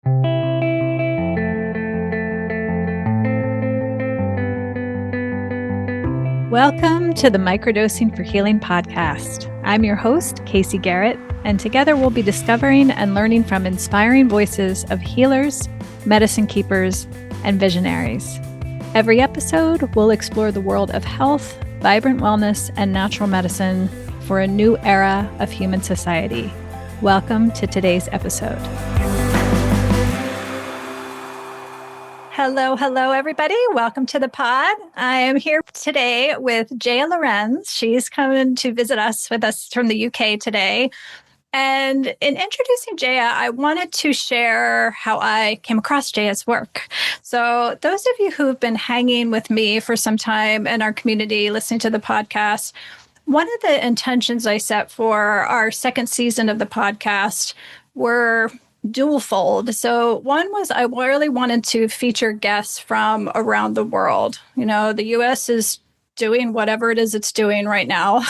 Welcome to the Microdosing for Healing podcast. I'm your host, Casey Garrett, and together we'll be discovering and learning from inspiring voices of healers, medicine keepers, and visionaries. Every episode, we'll explore the world of health, vibrant wellness, and natural medicine for a new era of human society. Welcome to today's episode. Hello, everybody. Welcome to the pod. I am here today with Jeya Lorenz. She's coming to visit us from the UK today. And in introducing Jeya, I wanted to share how I came across Jeya's work. So those of you who've been hanging with me for some time in our community, listening to the podcast, one of the intentions I set for our second season of the podcast were dual-fold. So one was I really wanted to feature guests from around the world. You know, the US is doing whatever it is it's doing right now.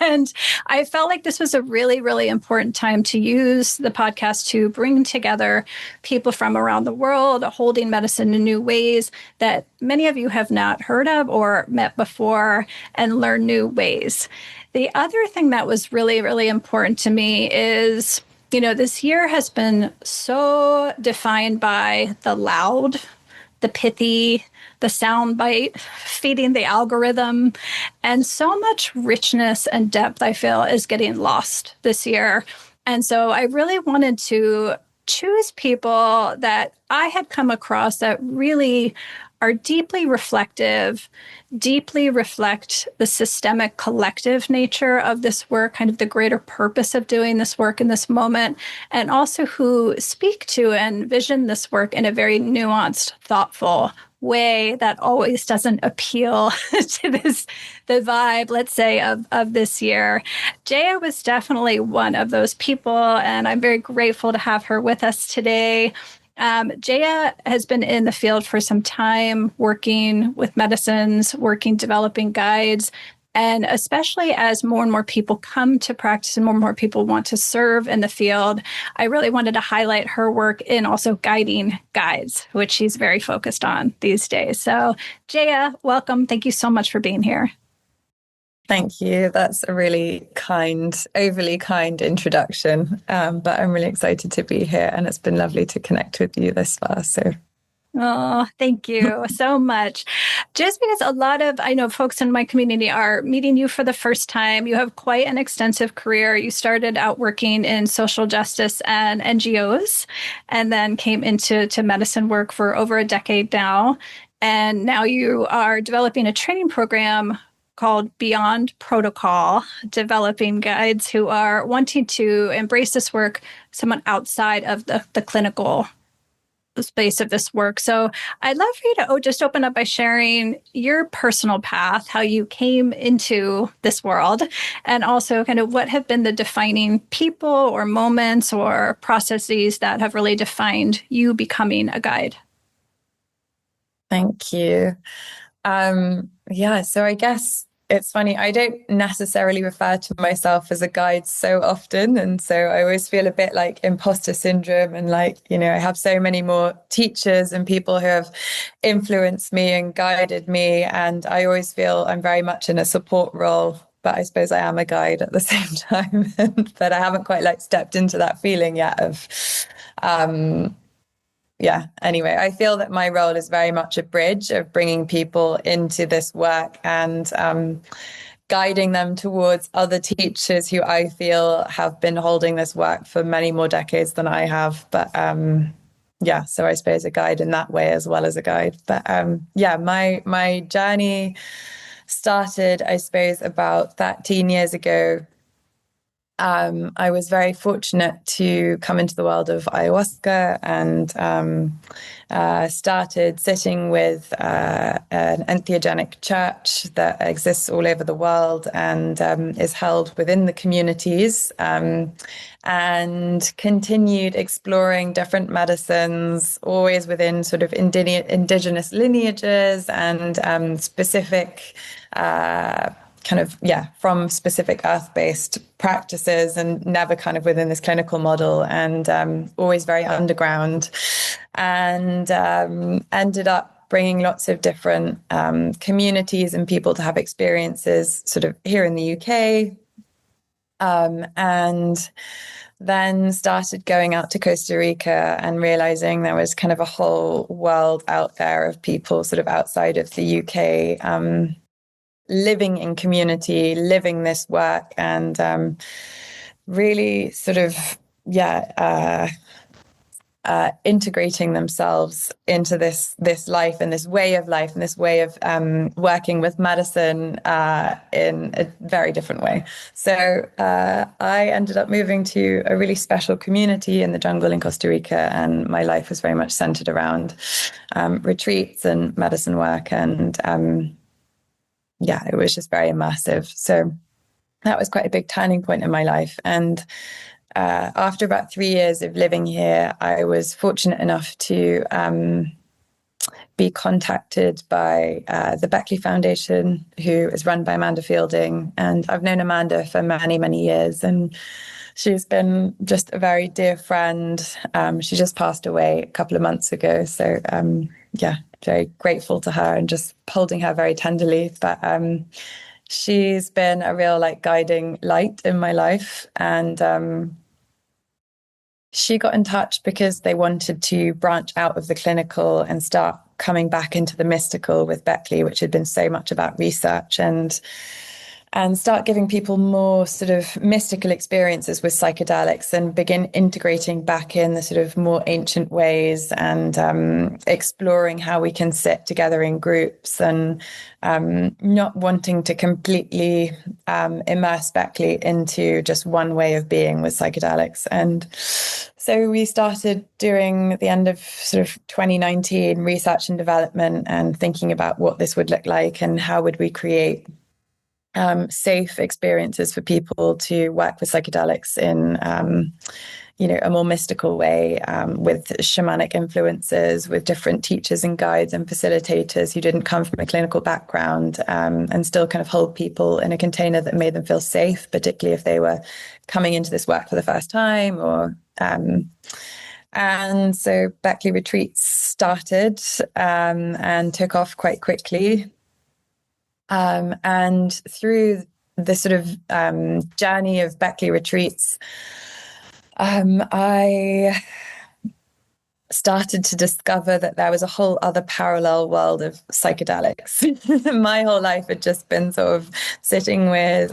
And I felt like this was a really, really important time to use the podcast to bring together people from around the world, holding medicine in new ways that many of you have not heard of or met before, and learn new ways. The other thing that was really, really important to me is, you know, this year has been so defined by the loud, the pithy, the soundbite, feeding the algorithm, and so much richness and depth, I feel, is getting lost this year. And so I really wanted to choose people that I had come across that really are deeply reflective, deeply reflect the systemic collective nature of this work, kind of the greater purpose of doing this work in this moment, and also who speak to and vision this work in a very nuanced, thoughtful way that always doesn't appeal to the vibe, let's say, of this year. Jeya was definitely one of those people, and I'm very grateful to have her with us today. Jeya has been in the field for some time, working with medicines, developing guides, and especially as more and more people come to practice and more and more people want to serve in the field, I really wanted to highlight her work in also guiding guides, which she's very focused on these days. So Jeya, welcome. Thank you so much for being here. Thank you. That's a really overly kind introduction. But I'm really excited to be here, and it's been lovely to connect with you this far. Oh, thank you so much. Just because I know folks in my community are meeting you for the first time. You have quite an extensive career. You started out working in social justice and NGOs, and then came into medicine work for over a decade now. And now you are developing a training program called Beyond Protocol, developing guides who are wanting to embrace this work, someone outside of the clinical space of this work. So I'd love for you to just open up by sharing your personal path, how you came into this world, and also kind of what have been the defining people or moments or processes that have really defined you becoming a guide. Thank you. So I guess it's funny, I don't necessarily refer to myself as a guide so often. And so I always feel a bit like imposter syndrome, and like, you know, I have so many more teachers and people who have influenced me and guided me. And I always feel I'm very much in a support role, but I suppose I am a guide at the same time. But I haven't quite stepped into that feeling yet of, anyway, I feel that my role is very much a bridge of bringing people into this work and guiding them towards other teachers who I feel have been holding this work for many more decades than I have. But so I suppose a guide in that way as well as a guide. But my journey started, I suppose, about 13 years ago. I was very fortunate to come into the world of ayahuasca and started sitting with an entheogenic church that exists all over the world and is held within the communities, and continued exploring different medicines, always within sort of indigenous lineages and specific kind of, from specific earth-based practices and never kind of within this clinical model, and always very underground, and ended up bringing lots of different communities and people to have experiences sort of here in the UK. And then started going out to Costa Rica and realizing there was kind of a whole world out there of people sort of outside of the UK, living in community, living this work, and really sort of, integrating themselves into this life and this way of life and this way of working with medicine in a very different way. So I ended up moving to a really special community in the jungle in Costa Rica, and my life was very much centered around retreats and medicine work, and it was just very immersive. So that was quite a big turning point in my life. And after about 3 years of living here, I was fortunate enough to be contacted by the Beckley Foundation, who is run by Amanda Fielding. And I've known Amanda for many, many years, and she's been just a very dear friend. She just passed away a couple of months ago. So, very grateful to her and just holding her very tenderly. But she's been a real guiding light in my life. And she got in touch because they wanted to branch out of the clinical and start coming back into the mystical with Beckley, which had been so much about research, and start giving people more sort of mystical experiences with psychedelics, and begin integrating back in the sort of more ancient ways, and exploring how we can sit together in groups, and not wanting to completely immerse Beckley into just one way of being with psychedelics. And so we started doing, at the end of sort of 2019, research and development, and thinking about what this would look like and how would we create safe experiences for people to work with psychedelics in, a more mystical way, with shamanic influences, with different teachers and guides and facilitators who didn't come from a clinical background, and still kind of hold people in a container that made them feel safe, particularly if they were coming into this work for the first time. And so Beckley Retreats started and took off quite quickly. And through the sort of journey of Beckley Retreats, I started to discover that there was a whole other parallel world of psychedelics. My whole life had just been sort of sitting with,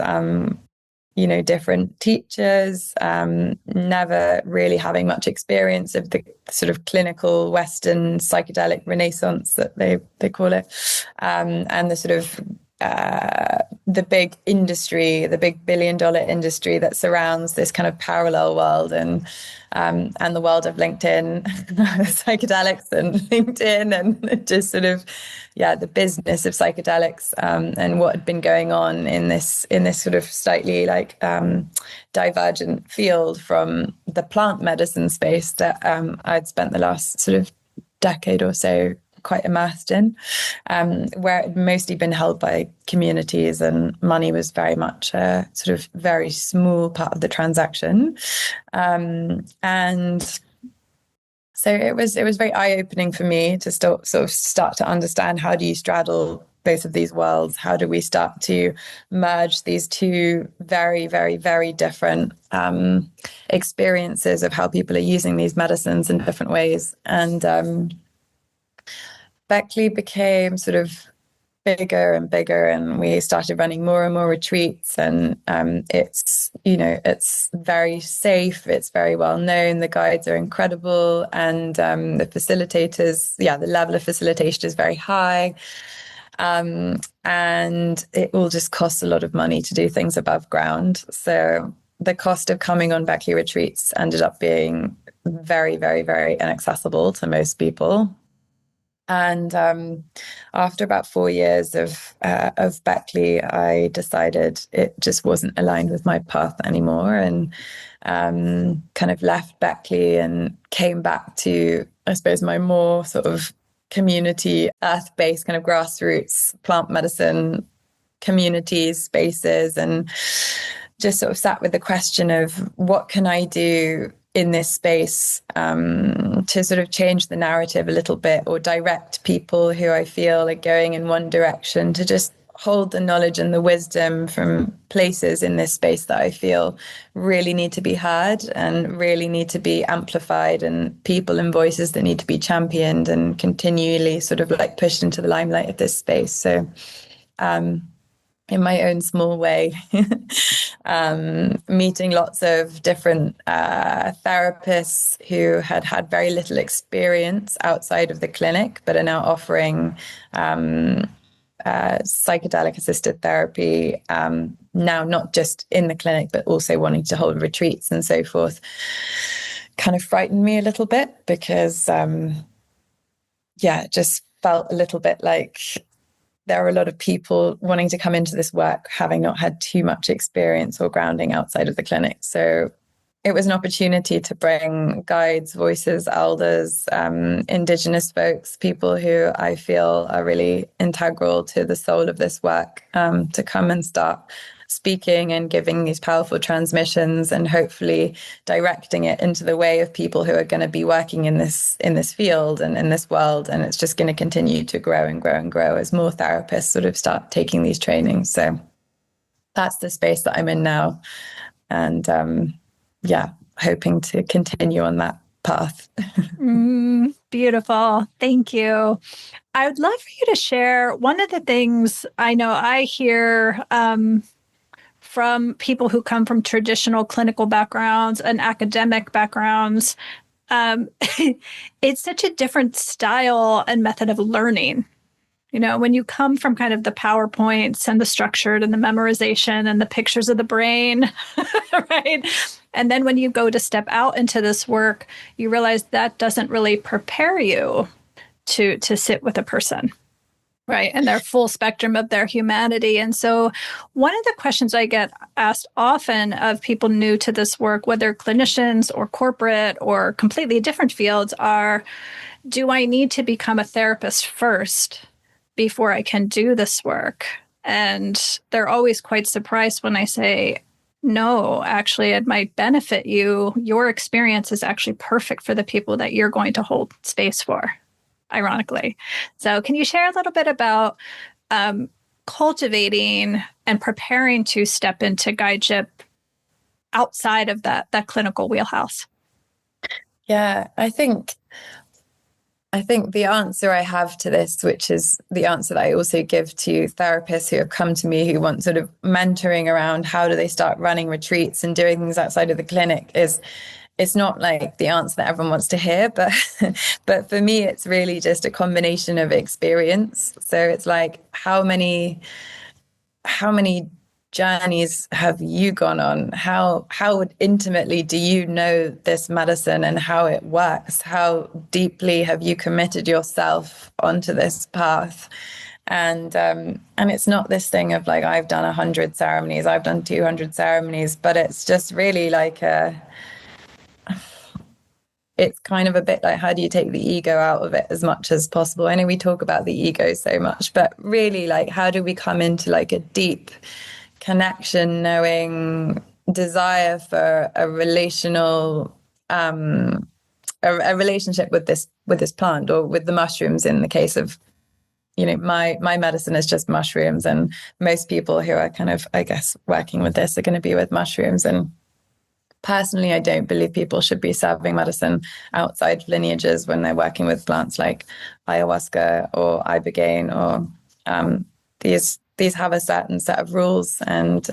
different teachers, never really having much experience of the sort of clinical Western psychedelic renaissance that they call it, and the sort of the big industry, the big billion-dollar industry that surrounds this kind of parallel world, and the world of LinkedIn, psychedelics, and LinkedIn, and just sort of the business of psychedelics, and what had been going on in this sort of slightly divergent field from the plant medicine space that I'd spent the last sort of decade or so quite immersed in, where it had mostly been held by communities, and money was very much a sort of very small part of the transaction. And so it was very eye-opening for me to start to understand, how do you straddle both of these worlds? How do we start to merge these two very, very, very different experiences of how people are using these medicines in different ways? And Beckley became sort of bigger and bigger, and we started running more and more retreats, and it's very safe, it's very well known, the guides are incredible, and the facilitators, the level of facilitation is very high, and it all just costs a lot of money to do things above ground. So the cost of coming on Beckley retreats ended up being very, very, very inaccessible to most people. And after about 4 years of Beckley, I decided it just wasn't aligned with my path anymore, and kind of left Beckley and came back to, I suppose, my more sort of community, earth-based, kind of grassroots plant medicine communities, spaces, and just sort of sat with the question of what can I do in this space to sort of change the narrative a little bit, or direct people who I feel are going in one direction, to just hold the knowledge and the wisdom from places in this space that I feel really need to be heard and really need to be amplified, and people and voices that need to be championed and continually sort of like pushed into the limelight of this space. So in my own small way, meeting lots of different therapists who had had very little experience outside of the clinic, but are now offering psychedelic assisted therapy, now not just in the clinic, but also wanting to hold retreats and so forth, kind of frightened me a little bit, because it just felt a little bit like there are a lot of people wanting to come into this work having not had too much experience or grounding outside of the clinic. So it was an opportunity to bring guides, voices, elders, Indigenous folks, people who I feel are really integral to the soul of this work, to come and start speaking and giving these powerful transmissions, and hopefully directing it into the way of people who are going to be working in this field and in this world. And it's just going to continue to grow and grow and grow as more therapists sort of start taking these trainings. So that's the space that I'm in now. And hoping to continue on that path. Beautiful. Thank you. I would love for you to share one of the things I know I hear from people who come from traditional clinical backgrounds and academic backgrounds. It's such a different style and method of learning. You know, when you come from kind of the PowerPoints and the structured and the memorization and the pictures of the brain, right? And then when you go to step out into this work, you realize that doesn't really prepare you to sit with a person, right? And their full spectrum of their humanity. And so one of the questions I get asked often of people new to this work, whether clinicians or corporate or completely different fields, are, do I need to become a therapist first before I can do this work? And they're always quite surprised when I say, no, actually, it might benefit you. Your experience is actually perfect for the people that you're going to hold space for, ironically. So can you share a little bit about cultivating and preparing to step into guideship outside of that clinical wheelhouse? Yeah, I think the answer I have to this, which is the answer that I also give to therapists who have come to me who want sort of mentoring around how do they start running retreats and doing things outside of the clinic, is it's not like the answer that everyone wants to hear, but but for me, it's really just a combination of experience. So it's like, how many journeys have you gone on? How intimately do you know this medicine and how it works? How deeply have you committed yourself onto this path? And it's not this thing of like, I've done 100 ceremonies, I've done 200 ceremonies, but it's just really like it's kind of a bit like, how do you take the ego out of it as much as possible? I know we talk about the ego so much, but really, like, how do we come into like a deep connection, knowing desire for a relational a relationship with this plant, or with the mushrooms, in the case of, you know, my medicine is just mushrooms, and most people who are kind of, I guess, working with this are going to be with mushrooms. And personally, I don't believe people should be serving medicine outside of lineages when they're working with plants like ayahuasca or ibogaine, or these have a certain set of rules and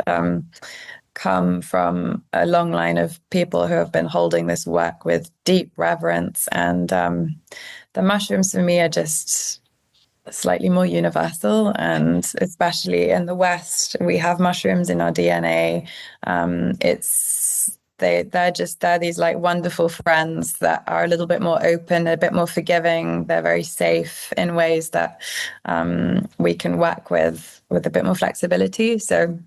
come from a long line of people who have been holding this work with deep reverence. And the mushrooms for me are just slightly more universal, and especially in the West, we have mushrooms in our DNA. They're these like wonderful friends that are a little bit more open, a bit more forgiving. They're very safe in ways that we can work with a bit more flexibility. So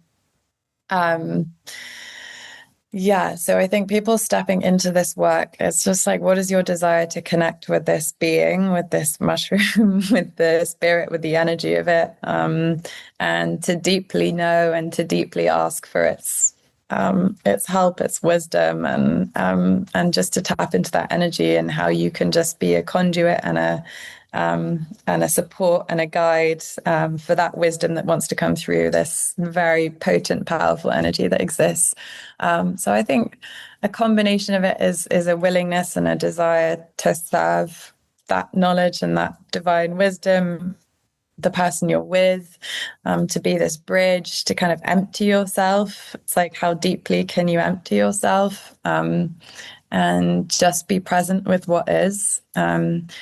Yeah, so I think people stepping into this work, it's just like, what is your desire to connect with this being, with this mushroom, with the spirit, with the energy of it, and to deeply know and to deeply ask for its help, its wisdom, and just to tap into that energy and how you can just be a conduit and a support and a guide for that wisdom that wants to come through this very potent, powerful energy that exists. So I think a combination of it is a willingness and a desire to serve that knowledge and that divine wisdom, the person you're with, to be this bridge to kind of empty yourself. It's like, how deeply can you empty yourself, and just be present with what is. And,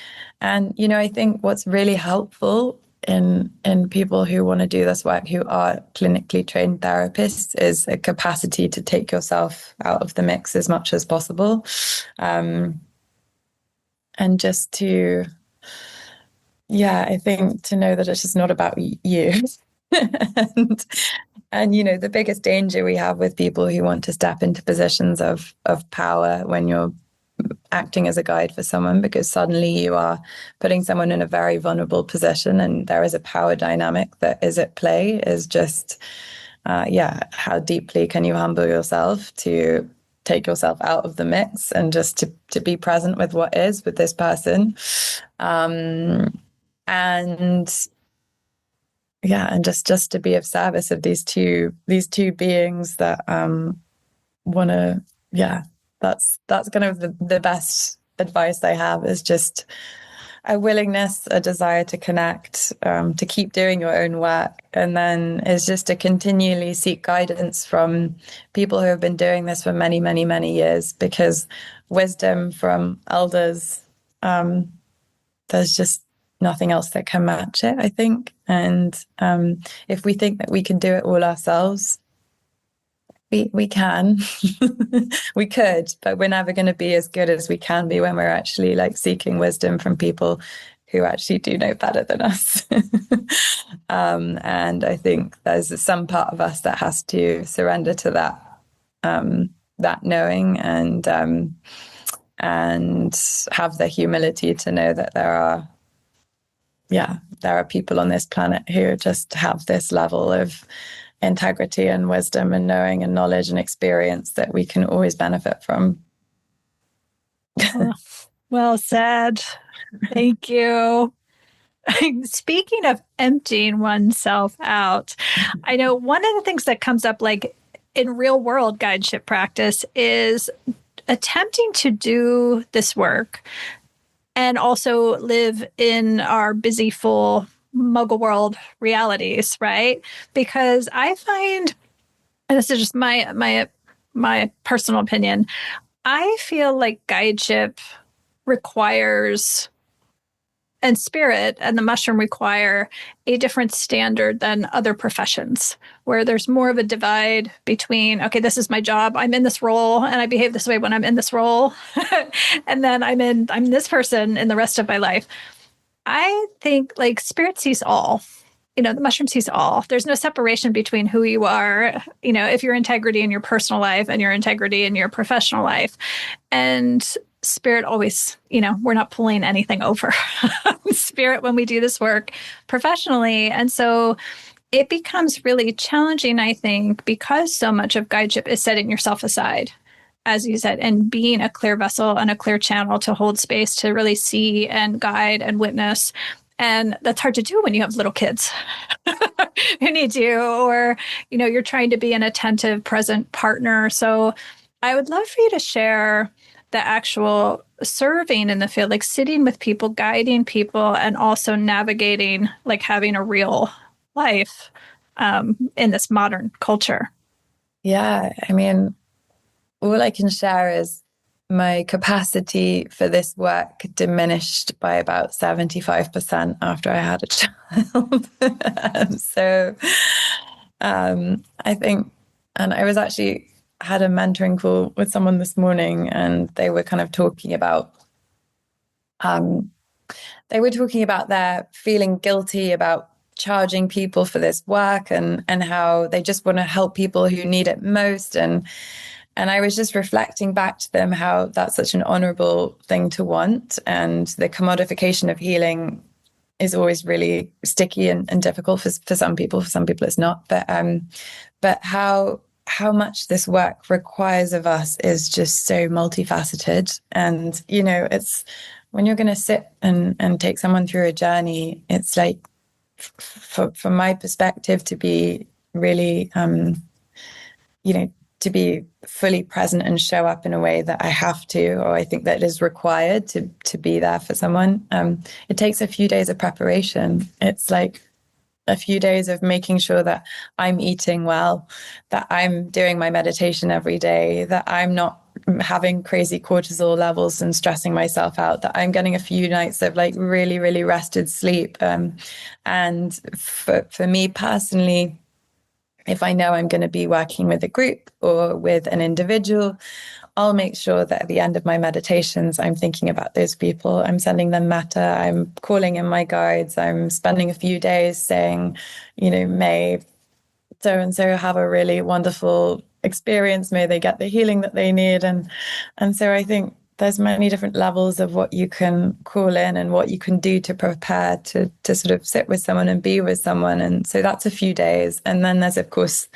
I think what's really helpful in people who want to do this work, who are clinically trained therapists, is a capacity to take yourself out of the mix as much as possible. And just to, I think to know that it's just not about you. and the biggest danger we have with people who want to step into positions of power when you're acting as a guide for someone, because suddenly you are putting someone in a very vulnerable position, and there is a power dynamic that is at play, is just how deeply can you humble yourself to take yourself out of the mix and just to be present with what is, with this person, and just to be of service of these two beings that want to that's kind of the best advice I have, is just a willingness, a desire to connect, to keep doing your own work. And then is just to continually seek guidance from people who have been doing this for many, many, many years, because wisdom from elders, there's just nothing else that can match it, I think. And if we think that we can do it all ourselves, we can, we could, but we're never going to be as good as we can be when we're actually like seeking wisdom from people who actually do know better than us. And I think there's some part of us that has to surrender to that knowing, and have the humility to know that there are people on this planet who just have this level of integrity and wisdom and knowing and knowledge and experience that we can always benefit from. Well said. Thank you. Speaking of emptying oneself out, I know one of the things that comes up like in real world guideship practice is attempting to do this work and also live in our busy, full muggle world realities, right? Because I find, and this is just my personal opinion, I feel like guideship requires, and spirit and the mushroom require, a different standard than other professions, where there's more of a divide between, okay, this is my job, I'm in this role, and I behave this way when I'm in this role, and then I'm this person in the rest of my life. I think like spirit sees all. The mushroom sees all. There's no separation between who you are, if your integrity in your personal life and your integrity in your professional life. And spirit always, we're not pulling anything over spirit when we do this work professionally. And so it becomes really challenging, I think, because so much of guideship is setting yourself aside, as you said, and being a clear vessel and a clear channel to hold space to really see and guide and witness. And that's hard to do when you have little kids who need you, or, you're trying to be an attentive, present partner. So I would love for you to share the actual serving in the field, like sitting with people, guiding people, and also navigating, like having a real life in this modern culture. Yeah, I mean, all I can share is my capacity for this work diminished by about 75% after I had a child. So I think, and I was actually had a mentoring call with someone this morning, and they were kind of talking about, their feeling guilty about charging people for this work, and how they just want to help people who need it most. And I was just reflecting back to them how that's such an honorable thing to want. And the commodification of healing is always really sticky and difficult for some people. For some people, it's not. But how much this work requires of us is just so multifaceted. And, you know, it's when you're going to sit and take someone through a journey, it's like, from my perspective, to be really, you know, to be fully present and show up in a way that I have to, or I think that is required to be there for someone. It takes a few days of preparation. It's like a few days of making sure that I'm eating well, that I'm doing my meditation every day, that I'm not having crazy cortisol levels and stressing myself out, that I'm getting a few nights of like really, really rested sleep. And for me personally, if I know I'm going to be working with a group or with an individual, I'll make sure that at the end of my meditations, I'm thinking about those people. I'm sending them metta. I'm calling in my guides. I'm spending a few days saying, you know, may so and so have a really wonderful experience. May they get the healing that they need. And so I think there's many different levels of what you can call in and what you can do to prepare to sort of sit with someone and be with someone. And so that's a few days. And then there's, of course,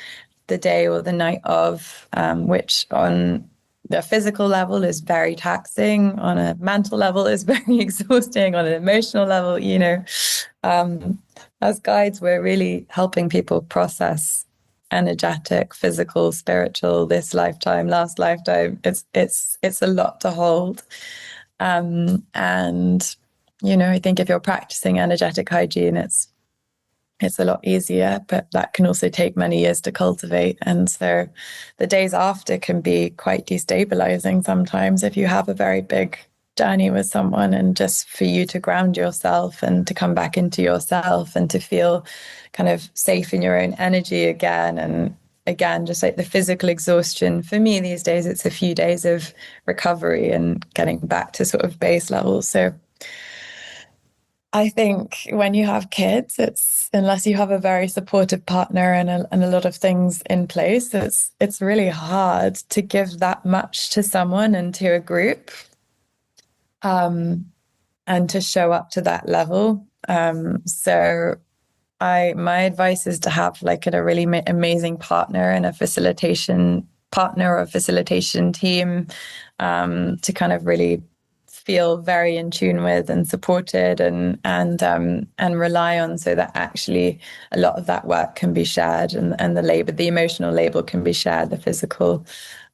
the day or the night of, which on the physical level is very taxing, on a mental level is very exhausting, on an emotional level, you know. As guides, we're really helping people process energetic, physical, spiritual, this lifetime, last lifetime. It's a lot to hold. And you know, I think if you're practicing energetic hygiene, it's a lot easier, but that can also take many years to cultivate. And so the days after can be quite destabilizing sometimes if you have a very big journey with someone, and just for you to ground yourself and to come back into yourself and to feel kind of safe in your own energy again. And again, just like the physical exhaustion, for me these days, it's a few days of recovery and getting back to sort of base levels. So I think when you have kids, it's, unless you have a very supportive partner and a lot of things in place, it's really hard to give that much to someone and to a group, and to show up to that level. So my advice is to have like a really amazing partner and a facilitation partner or a facilitation team, to kind of really feel very in tune with and supported and rely on, so that actually a lot of that work can be shared, and the emotional labor can be shared, the physical.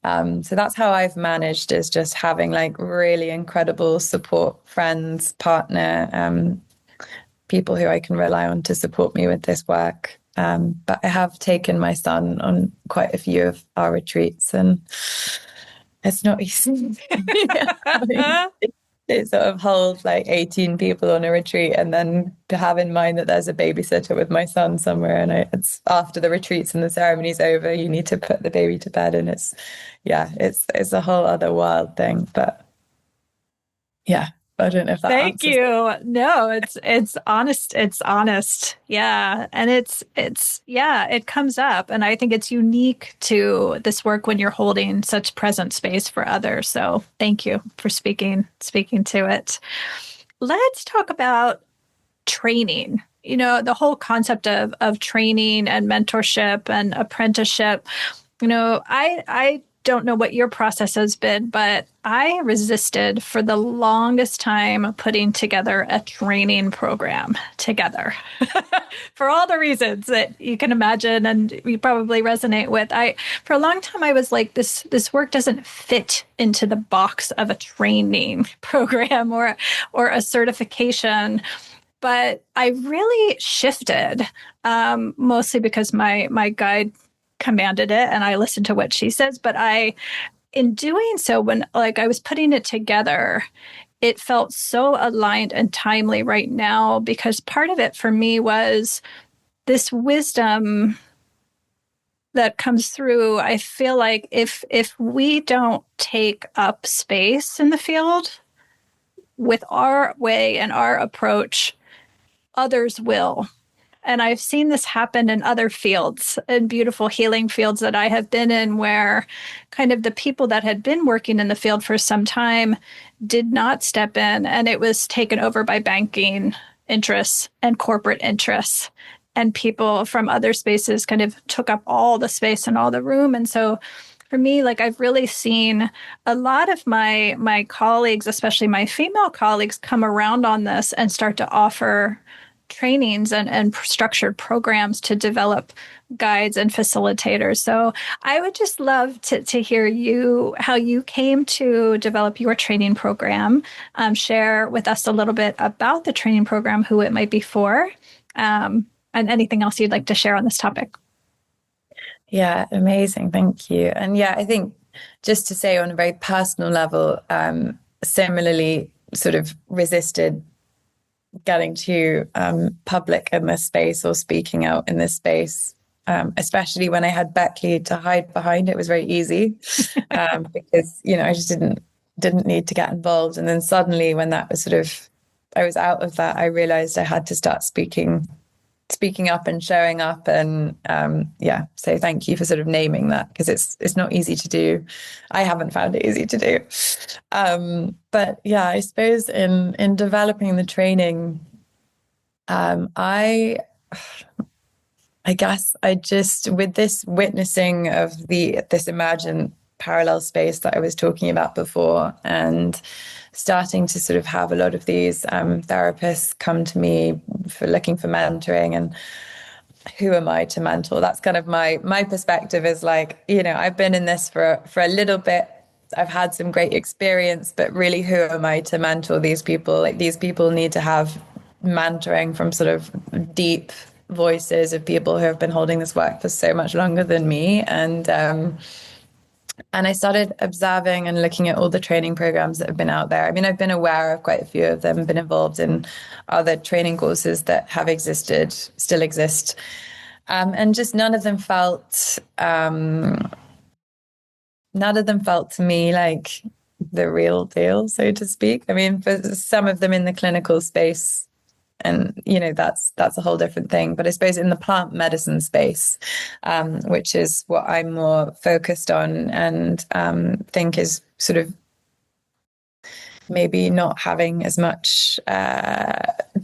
So that's how I've managed, is just having like really incredible support, friends, partner, people who I can rely on to support me with this work. But I have taken my son on quite a few of our retreats, and it's not easy. It sort of holds like 18 people on a retreat, and then to have in mind that there's a babysitter with my son somewhere, and it's after the retreats and the ceremony's over, you need to put the baby to bed, and it's a whole other wild thing. But yeah, I don't know if that Thank answers. you. No, it's honest. It's honest. Yeah. And it comes up. And I think it's unique to this work when you're holding such present space for others. So thank you for speaking to it. Let's talk about training. You know, the whole concept of training and mentorship and apprenticeship. You know, I don't know what your process has been, but I resisted for the longest time putting together a training program together for all the reasons that you can imagine and you probably resonate with. For a long time, I was like, this work doesn't fit into the box of a training program or a certification. But I really shifted, mostly because my guide commanded it and I listened to what she says. But in doing so, when like I was putting it together, it felt so aligned and timely right now, because part of it for me was this wisdom that comes through. I feel like if we don't take up space in the field with our way and our approach, others will. And I've seen this happen in other fields, in beautiful healing fields that I have been in, where kind of the people that had been working in the field for some time did not step in, and it was taken over by banking interests and corporate interests. And people from other spaces kind of took up all the space and all the room. And so for me, like, I've really seen a lot of my colleagues, especially my female colleagues, come around on this and start to offer trainings and structured programs to develop guides and facilitators. So I would just love to hear how you came to develop your training program. Share with us a little bit about the training program, who it might be for, and anything else you'd like to share on this topic. Yeah, amazing. Thank you. And yeah, I think just to say on a very personal level, similarly sort of resisted getting to public in this space or speaking out in this space, especially when I had Beckley to hide behind. It was very easy because, I just didn't need to get involved. And then suddenly when that was I was out of that, I realized I had to start speaking up and showing up. And so thank you for sort of naming that, because it's not easy to do. I haven't found it easy to do. But yeah, I suppose in developing the training, I guess I just, with this witnessing of this emergent parallel space that I was talking about before, and starting to sort of have a lot of these therapists come to me for looking for mentoring, and who am I to mentor? That's kind of my perspective is like, I've been in this for a little bit. I've had some great experience, but really, who am I to mentor these people? Like, these people need to have mentoring from sort of deep voices of people who have been holding this work for so much longer than me. And I started observing and looking at all the training programs that have been out there. I mean, I've been aware of quite a few of them, been involved in other training courses that have existed, still exist. And just none of them felt to me like the real deal, so to speak. I mean, for some of them in the clinical space, and that's a whole different thing. But I suppose in the plant medicine space, which is what I'm more focused on, and think is sort of maybe not having as much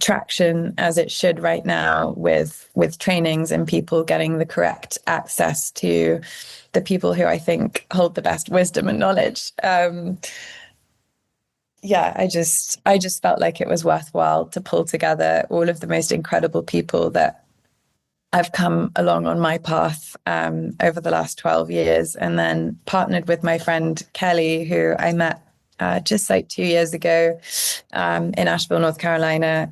traction as it should right now, with trainings and people getting the correct access to the people who I think hold the best wisdom and knowledge. I just felt like it was worthwhile to pull together all of the most incredible people that I've come along on my path over the last 12 years, and then partnered with my friend Kelly, who I met just like 2 years ago in Asheville, North Carolina,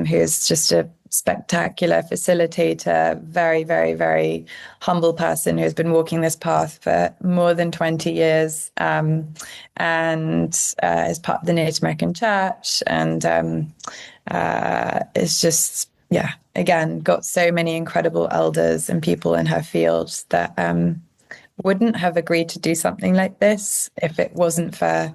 who's just a spectacular facilitator, very, very, very humble person who has been walking this path for more than 20 years, and is part of the Native American Church, and is just, again, got so many incredible elders and people in her field that wouldn't have agreed to do something like this if it wasn't for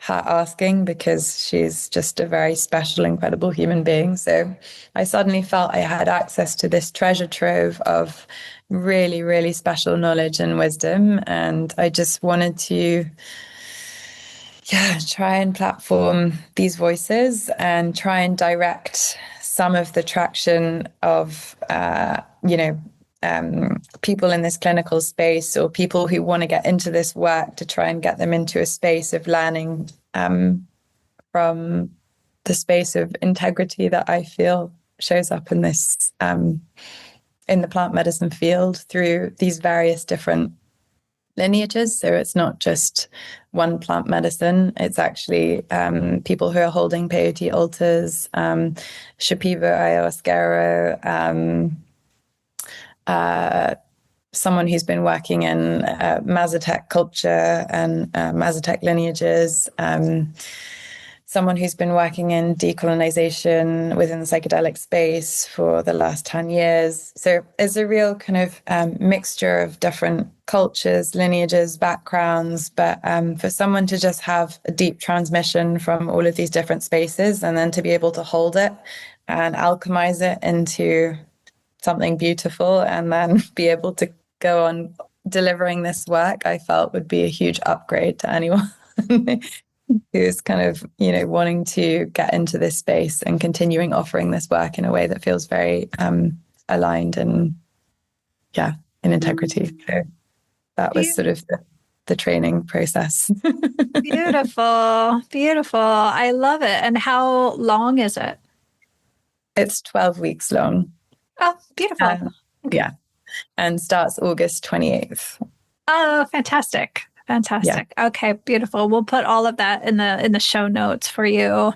her asking, because she's just a very special, incredible human being. So I suddenly felt I had access to this treasure trove of really, really special knowledge and wisdom. And I just wanted to, try and platform these voices and try and direct some of the traction of, people in this clinical space, or people who want to get into this work, to try and get them into a space of learning from the space of integrity that I feel shows up in this, in the plant medicine field, through these various different lineages. So it's not just one plant medicine. It's actually people who are holding peyote altars, Shipibo ayahuasquero, someone who's been working in Mazatec culture and Mazatec lineages, someone who's been working in decolonization within the psychedelic space for the last 10 years. So it's a real kind of mixture of different cultures, lineages, backgrounds, but for someone to just have a deep transmission from all of these different spaces, and then to be able to hold it and alchemize it into something beautiful and then be able to go on delivering this work, I felt would be a huge upgrade to anyone who's kind of, wanting to get into this space and continuing offering this work in a way that feels very aligned and, in integrity. So that was sort of the training process. Beautiful, beautiful. I love it. And how long is it? It's 12 weeks long. Oh, beautiful. Okay. Yeah. And starts August 28th. Oh, fantastic. Fantastic. Yeah. Okay, beautiful. We'll put all of that in the show notes for you.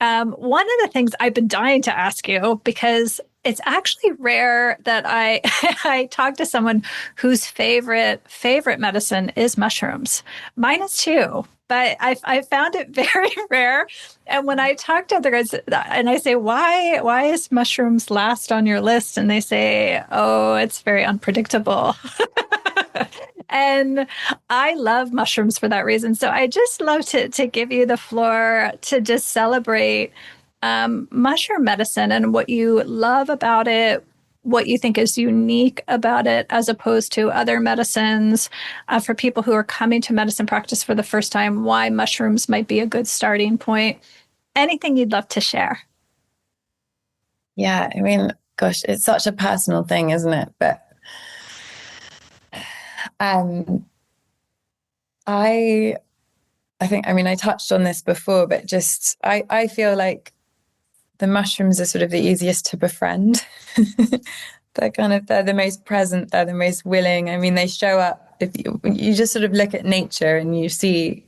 One of the things I've been dying to ask you, because it's actually rare that I I talk to someone whose favorite medicine is mushrooms. Mine is too, but I found it very rare. And when I talk to other guys and I say, why is mushrooms last on your list? And they say, oh, it's very unpredictable. And I love mushrooms for that reason. So I just love to give you the floor to just celebrate mushroom medicine and what you love about it, what you think is unique about it as opposed to other medicines, for people who are coming to medicine practice for the first time, why mushrooms might be a good starting point. Anything you'd love to share? Yeah, I mean, gosh, it's such a personal thing, isn't it? But I think, I mean, I touched on this before, but just, I feel like the mushrooms are sort of the easiest to befriend. They're the most present, they're the most willing. I mean, they show up, if you just sort of look at nature and you see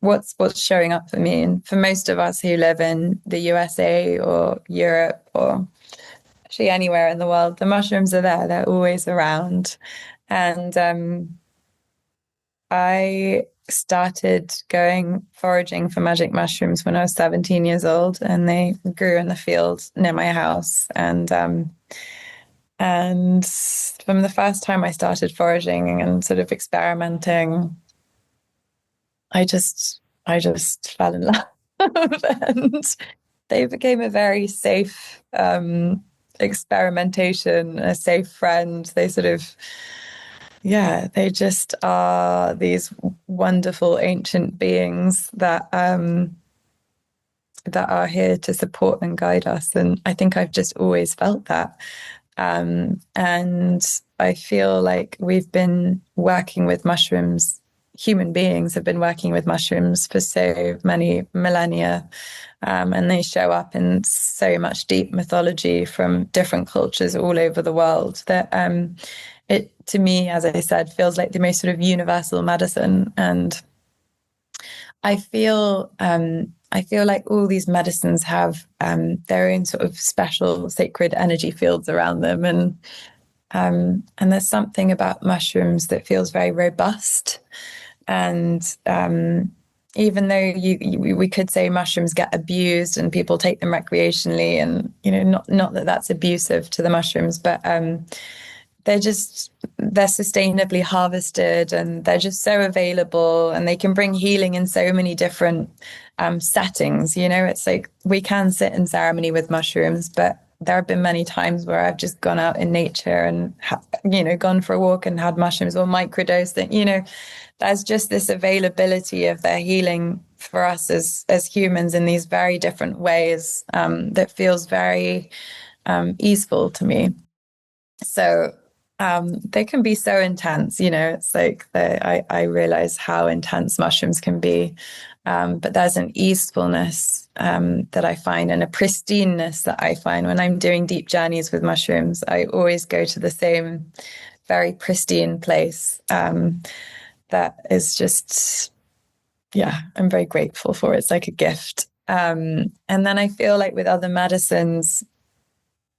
what's showing up for me. And for most of us who live in the USA or Europe or actually anywhere in the world, the mushrooms are there. They're always around. And I started going foraging for magic mushrooms when I was 17 years old, and they grew in the field near my house. And from the first time I started foraging and sort of experimenting, I just fell in love. And they became a very safe experimentation, a safe friend. They sort of, they just are these wonderful ancient beings that are here to support and guide us. And I think I've just always felt that. And I feel like we've been working with mushrooms. Human beings have been working with mushrooms for so many millennia, and they show up in so much deep mythology from different cultures all over the world that it, to me, as I said, feels like the most sort of universal medicine. And I feel like all these medicines have their own sort of special sacred energy fields around them, and there's something about mushrooms that feels very robust. And even though we could say mushrooms get abused and people take them recreationally, and not that that's abusive to the mushrooms, but they're sustainably harvested, and they're just so available, and they can bring healing in so many different settings. It's like we can sit in ceremony with mushrooms, but there have been many times where I've just gone out in nature and gone for a walk and had mushrooms or microdosed it. There's just this availability of their healing for us as humans in these very different ways that feels very easeful to me. So they can be so intense, it's like I realize how intense mushrooms can be, but there's an easefulness that I find, and a pristineness that I find when I'm doing deep journeys with mushrooms. I always go to the same very pristine place that is just, I'm very grateful for. It's like a gift. And then I feel like with other medicines,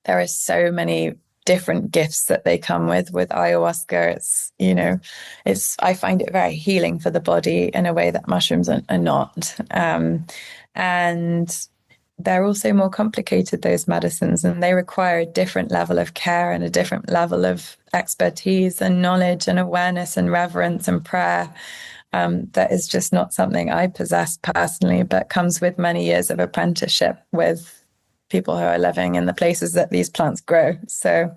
there are so many different gifts that they come with ayahuasca. I find it very healing for the body in a way that mushrooms are not. And they're also more complicated, those medicines, and they require a different level of care and a different level of expertise and knowledge and awareness and reverence and prayer. That is just not something I possess personally, but comes with many years of apprenticeship with people who are living in the places that these plants grow. So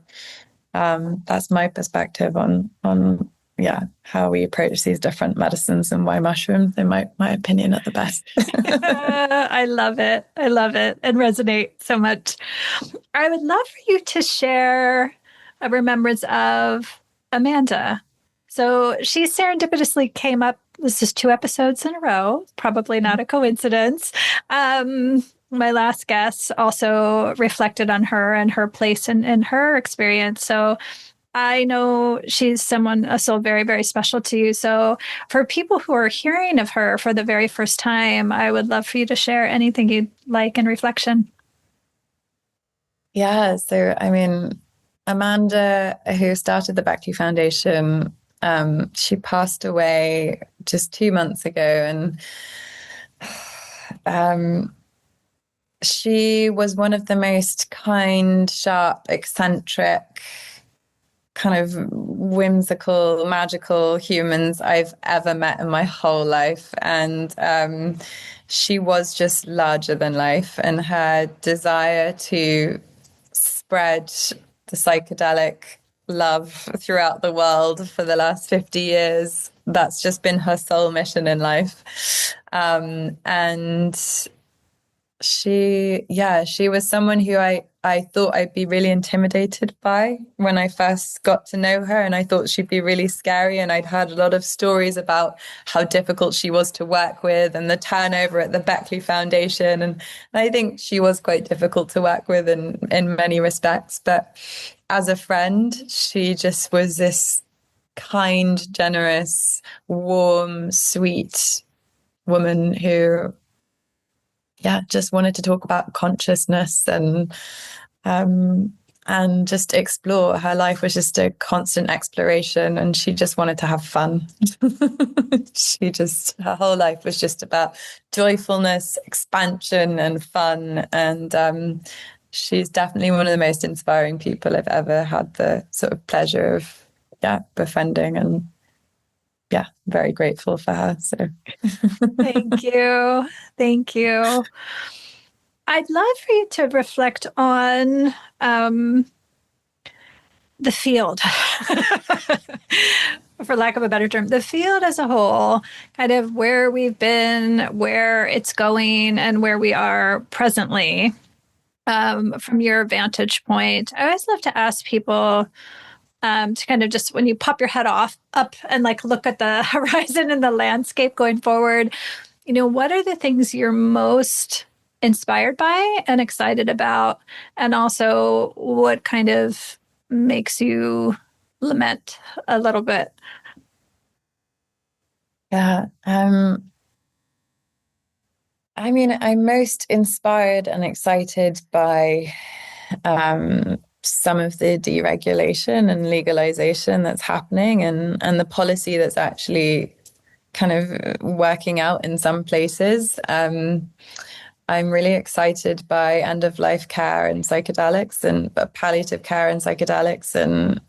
that's my perspective on how we approach these different medicines and why mushrooms, in my opinion, are the best. I love it. I love it and resonate so much. I would love for you to share a remembrance of Amanda. So she serendipitously came up. This is 2 episodes in a row, probably not a coincidence. My last guest also reflected on her and her place in her experience. So I know she's a soul very, very special to you. So for people who are hearing of her for the very first time, I would love for you to share anything you'd like in reflection. Yeah. So, I mean, Amanda, who started the Beckley Foundation, she passed away just 2 months ago. And she was one of the most kind, sharp, eccentric, kind of whimsical, magical humans I've ever met in my whole life. And she was just larger than life, and her desire to spread the psychedelic love throughout the world for the last 50 years, that's just been her sole mission in life. And she was someone who I thought I'd be really intimidated by when I first got to know her. And I thought she'd be really scary. And I'd heard a lot of stories about how difficult she was to work with and the turnover at the Beckley Foundation. And I think she was quite difficult to work with in many respects. But as a friend, she just was this kind, generous, warm, sweet woman who just wanted to talk about consciousness and just explore. Her life was just a constant exploration, and she just wanted to have fun. Her whole life was just about joyfulness, expansion, and fun. And she's definitely one of the most inspiring people I've ever had the sort of pleasure of befriending, and very grateful for her. So Thank you. Thank you. I'd love for you to reflect on the field, for lack of a better term, the field as a whole, kind of where we've been, where it's going, and where we are presently. From your vantage point, I always love to ask people to kind of just, when you pop your head up and like look at the horizon and the landscape going forward, what are the things you're most inspired by and excited about? And also what kind of makes you lament a little bit? Yeah. I mean, I'm most inspired and excited by some of the deregulation and legalization that's happening, and the policy that's actually kind of working out in some places. I'm really excited by end-of-life care and psychedelics, and palliative care and psychedelics, and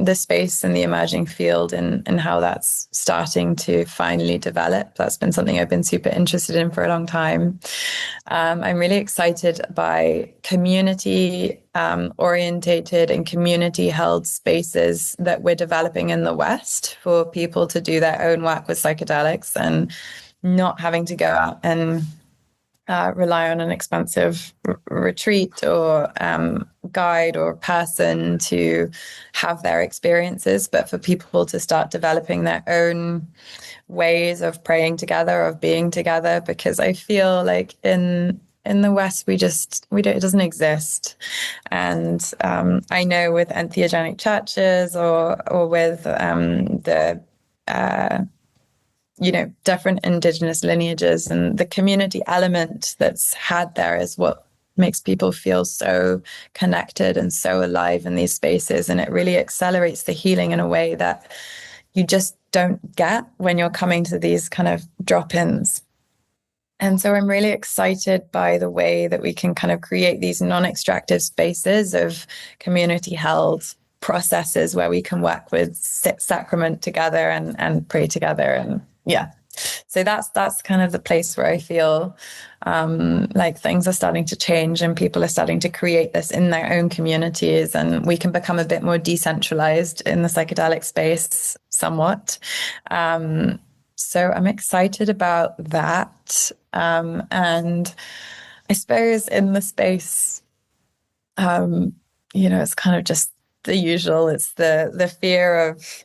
the space in the emerging field and how that's starting to finally develop. That's been something I've been super interested in for a long time. I'm really excited by community orientated and community held spaces that we're developing in the West for people to do their own work with psychedelics and not having to go out and rely on an expensive retreat or guide or person to have their experiences, but for people to start developing their own ways of praying together, of being together, because I feel like in the West, we don't, it doesn't exist. And I know with entheogenic churches or with the different Indigenous lineages, and the community element that's had there is what makes people feel so connected and so alive in these spaces. And it really accelerates the healing in a way that you just don't get when you're coming to these kind of drop-ins. And so I'm really excited by the way that we can kind of create these non-extractive spaces of community-held processes where we can work with sacrament together and pray together. And So that's kind of the place where I feel like things are starting to change and people are starting to create this in their own communities, and we can become a bit more decentralized in the psychedelic space somewhat. So I'm excited about that. And I suppose in the space, it's kind of just the usual. It's the fear of,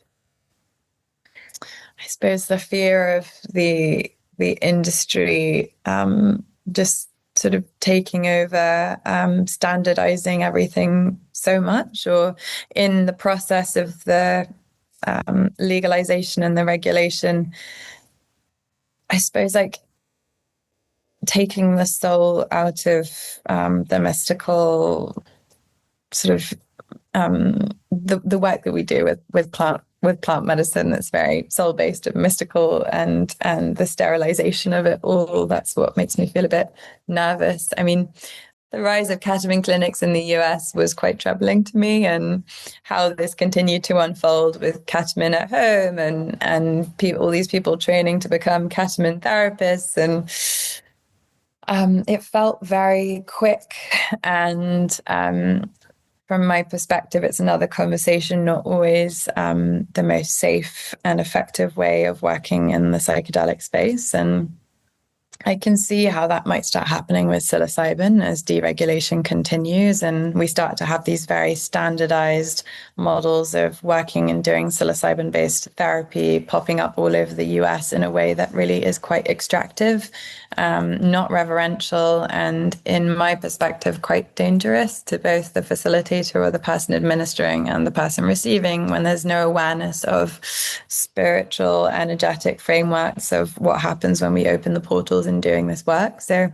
I suppose, the fear of the industry just sort of taking over, standardizing everything so much, or in the process of the legalization and the regulation, I suppose, like taking the soul out of the mystical sort of the work that we do with plant medicine that's very soul based and mystical, and the sterilization of it all. That's what makes me feel a bit nervous. I mean, the rise of ketamine clinics in the US was quite troubling to me, and how this continued to unfold with ketamine at home, and all these people training to become ketamine therapists, and it felt very quick. And from my perspective, it's another conversation, not always the most safe and effective way of working in the psychedelic space. And I can see how that might start happening with psilocybin as deregulation continues, and we start to have these very standardized models of working and doing psilocybin-based therapy popping up all over the US in a way that really is quite extractive, not reverential, and in my perspective, quite dangerous to both the facilitator or the person administering and the person receiving, when there's no awareness of spiritual, energetic frameworks of what happens when we open the portals in doing this work. So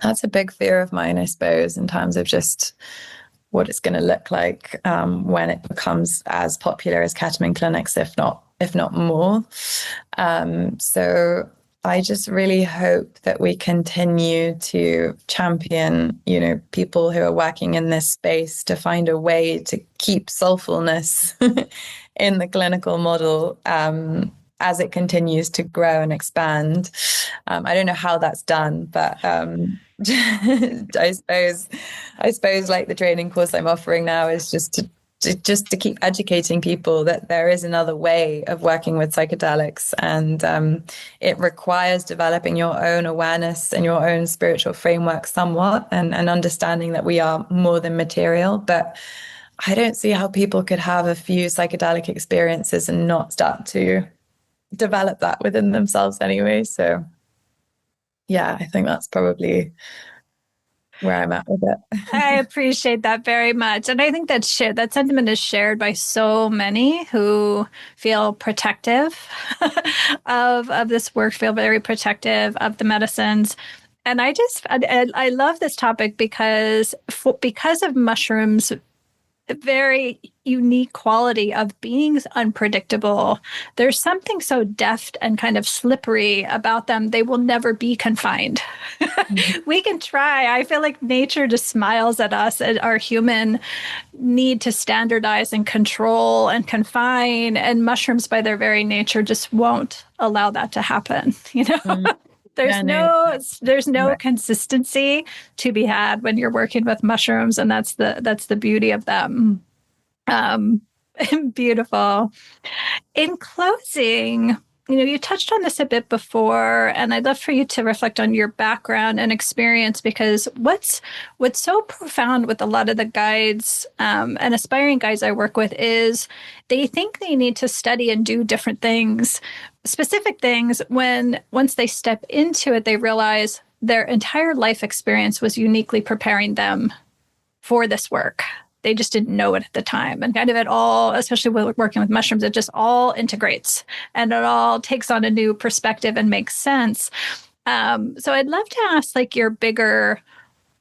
that's a big fear of mine, I suppose, in terms of just what it's going to look like when it becomes as popular as ketamine clinics, if not more. So I just really hope that we continue to champion, people who are working in this space to find a way to keep soulfulness in the clinical model as it continues to grow and expand. I don't know how that's done, but I suppose like the training course I'm offering now is just to keep educating people that there is another way of working with psychedelics, and it requires developing your own awareness and your own spiritual framework somewhat, and understanding that we are more than material. But I don't see how people could have a few psychedelic experiences and not start to develop that within themselves anyway. So yeah, I think that's probably where I'm at with it. I appreciate that very much. And I think that sentiment is shared by so many who feel protective of this work, feel very protective of the medicines. And I love this topic because of mushrooms' very unique quality of being unpredictable. There's something so deft and kind of slippery about them. They will never be confined. We can try. I feel like nature just smiles at us, at our human need to standardize and control and confine. And mushrooms, by their very nature, just won't allow that to happen. There's no consistency to be had when you're working with mushrooms, and that's the beauty of them. Beautiful. In closing, you touched on this a bit before, and I'd love for you to reflect on your background and experience, because what's so profound with a lot of the guides and aspiring guides I work with is they think they need to study and do different things, specific things, when once they step into it, they realize their entire life experience was uniquely preparing them for this work. They just didn't know it at the time. And kind of it all, especially with working with mushrooms, it just all integrates and it all takes on a new perspective and makes sense. So I'd love to ask your bigger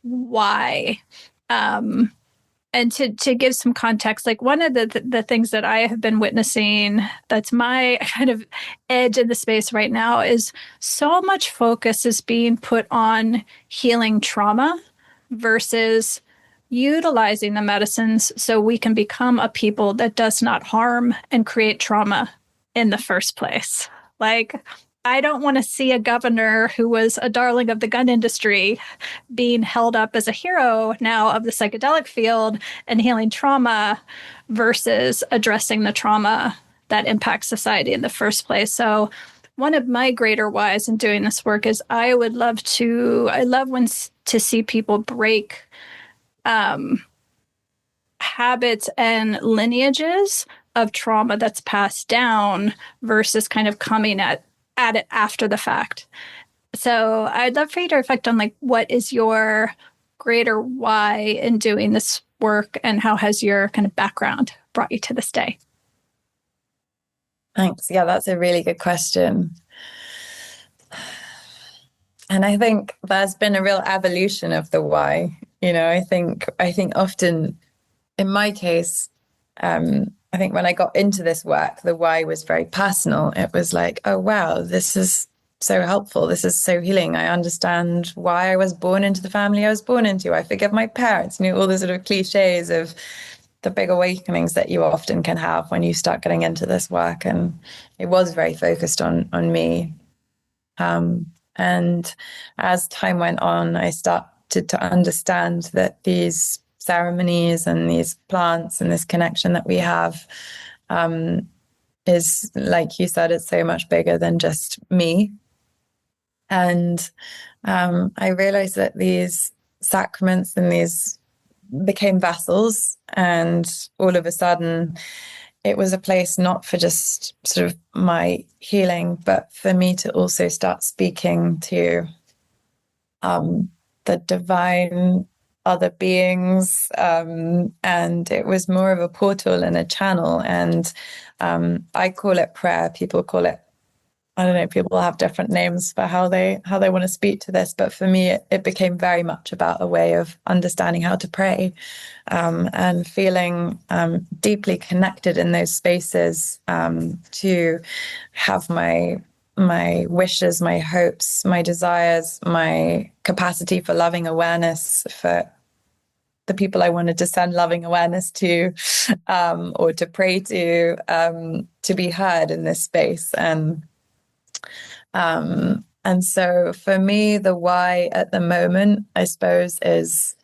why. And to give some context, one of the things that I have been witnessing that's my kind of edge in the space right now is so much focus is being put on healing trauma versus utilizing the medicines so we can become a people that does not harm and create trauma in the first place. I don't want to see a governor who was a darling of the gun industry being held up as a hero now of the psychedelic field and healing trauma versus addressing the trauma that impacts society in the first place. So one of my greater whys in doing this work is I love to see people break habits and lineages of trauma that's passed down versus kind of coming at it after the fact. So I'd love for you to reflect on, like, what is your greater why in doing this work, and how has your kind of background brought you to this day? Thanks. Yeah, that's a really good question. And I think there's been a real evolution of the why. I think often, in my case, I think when I got into this work, the why was very personal. It was like, oh, wow, this is so helpful. This is so healing. I understand why I was born into the family I was born into. I forgive my parents, all the sort of cliches of the big awakenings that you often can have when you start getting into this work. And it was very focused on me. And as time went on, I started to understand that these ceremonies and these plants and this connection that we have is, like you said, it's so much bigger than just me. And I realized that these sacraments and these became vessels, and all of a sudden it was a place not for just sort of my healing, but for me to also start speaking to the divine, other beings. And it was more of a portal and a channel. And I call it prayer. People call it, I don't know, people have different names for how they want to speak to this. But for me, it became very much about a way of understanding how to pray, and feeling deeply connected in those spaces, to have my wishes, my hopes, my desires, my capacity for loving awareness for the people I wanted to send loving awareness to, or to pray to be heard in this space. And so for me, the why at the moment, I suppose, is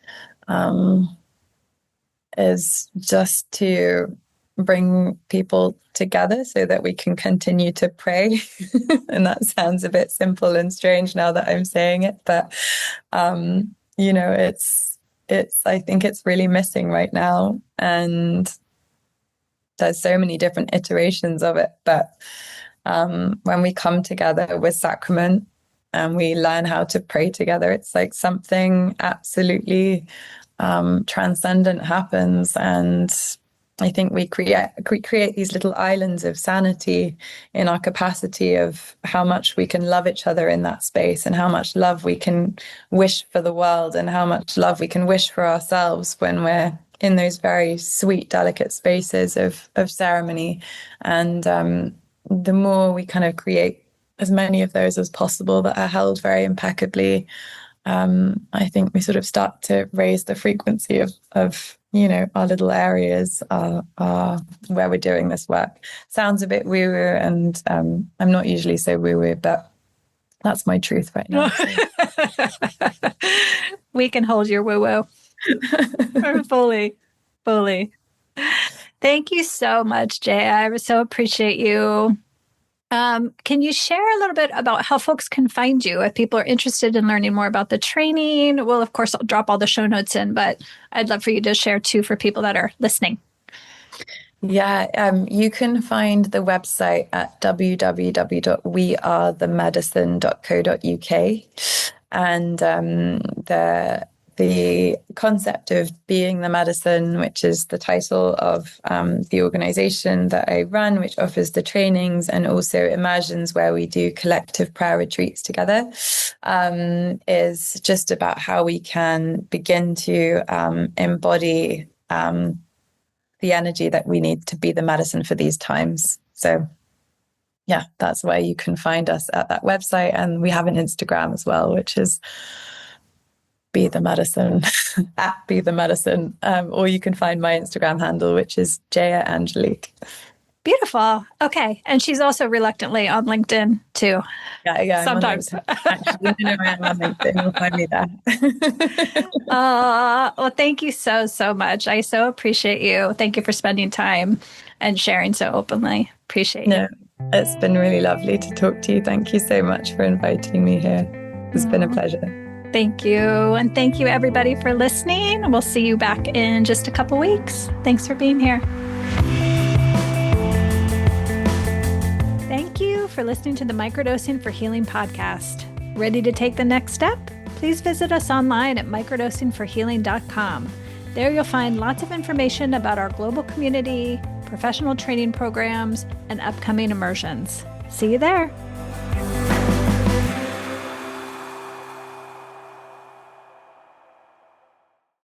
just to bring people together so that we can continue to pray. And that sounds a bit simple and strange now that I'm saying it, but it's I think it's really missing right now, and there's so many different iterations of it. But when we come together with sacrament and we learn how to pray together, it's like something absolutely transcendent happens. And I think we create these little islands of sanity in our capacity of how much we can love each other in that space, and how much love we can wish for the world, and how much love we can wish for ourselves when we're in those very sweet, delicate spaces of ceremony. And the more we kind of create as many of those as possible that are held very impeccably, I think we sort of start to raise the frequency of our little areas where we're doing this work. Sounds a bit woo-woo, and I'm not usually so woo-woo, but that's my truth right now. So. We can hold your woo-woo. Fully. Thank you so much, Jeya. I so appreciate you. Can you share a little bit about how folks can find you if people are interested in learning more about the training? Well, of course, I'll drop all the show notes in, but I'd love for you to share too for people that are listening. Yeah, you can find the website at www.wearethemedicine.co.uk. And the concept of being the medicine, which is the title of the organization that I run, which offers the trainings and also immersions where we do collective prayer retreats together, is just about how we can begin to embody the energy that we need to be the medicine for these times. So yeah, that's where you can find us, at that website. And we have an Instagram as well, which is Be the Medicine, at Be the Medicine. Or you can find my Instagram handle, which is Jeya Angelique. Beautiful. Okay. And she's also reluctantly on LinkedIn too. Yeah. Sometimes. Actually, you know, I'm on LinkedIn. You'll find me there. Well, thank you so, so much. I so appreciate you. Thank you for spending time and sharing so openly. Appreciate you. No, it's been really lovely to talk to you. Thank you so much for inviting me here. It's been a pleasure. Thank you. And thank you, everybody, for listening. We'll see you back in just a couple weeks. Thanks for being here. Thank you for listening to the Microdosing for Healing podcast. Ready to take the next step? Please visit us online at microdosingforhealing.com. There you'll find lots of information about our global community, professional training programs, and upcoming immersions. See you there.